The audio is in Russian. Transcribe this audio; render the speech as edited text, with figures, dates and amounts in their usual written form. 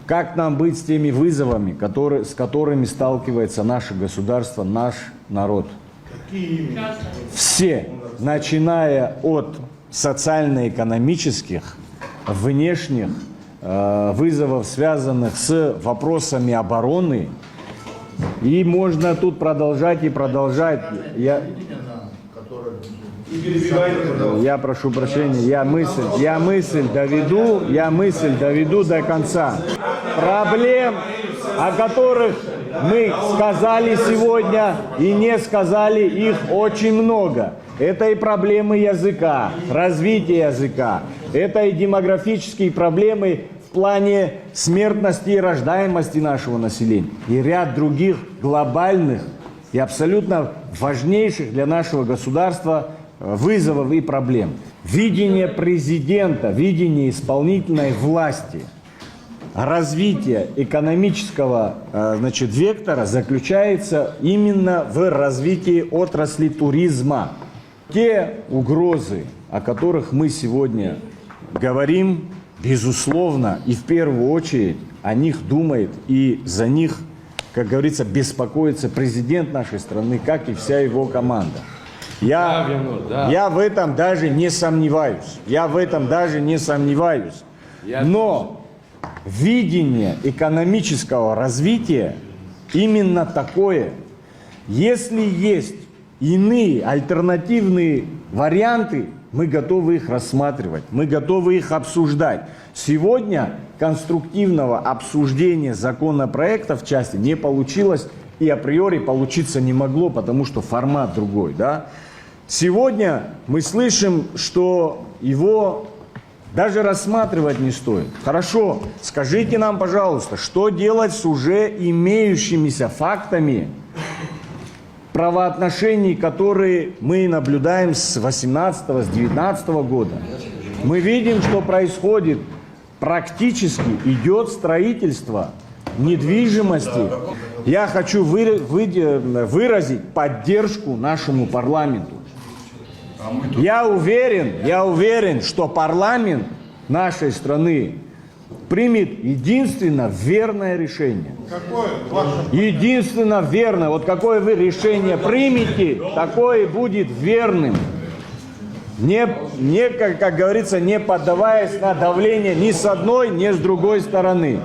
Как нам быть с теми вызовами, с которыми сталкивается наше государство, наш народ? Все, начиная от социально-экономических, внешних вызовов, связанных с вопросами обороны. И можно тут продолжать и продолжать. Я прошу прощения, я мысль доведу до конца. Проблем, о которых мы сказали сегодня и не сказали, их очень много. Это и проблемы языка, развития языка, это и демографические проблемы в плане смертности и рождаемости нашего населения, и ряд других глобальных и абсолютно важнейших для нашего государства вызовов и проблем. Видение президента, видение исполнительной власти, развитие экономического вектора заключается именно в развитии отрасли туризма. Те угрозы, о которых мы сегодня говорим, безусловно, и в первую очередь о них думает и за них, как говорится, беспокоится президент нашей страны, как и вся его команда. Я в этом даже не сомневаюсь. Но видение экономического развития именно такое. Если есть иные альтернативные варианты, мы готовы их рассматривать, мы готовы их обсуждать. Сегодня конструктивного обсуждения законопроекта в части не получилось и априори получиться не могло, потому что формат другой. Да? Сегодня мы слышим, что его даже рассматривать не стоит. Хорошо, скажите нам, пожалуйста, что делать с уже имеющимися фактами правоотношений, которые мы наблюдаем с 18-го, с 19-го года. Мы видим, что происходит, практически идет строительство недвижимости. Я хочу выразить поддержку нашему парламенту. Я уверен, что парламент нашей страны примет единственно верное решение. Единственно верное. Вот какое вы решение примете, такое будет верным. Как говорится, не поддаваясь на давление ни с одной, ни с другой стороны.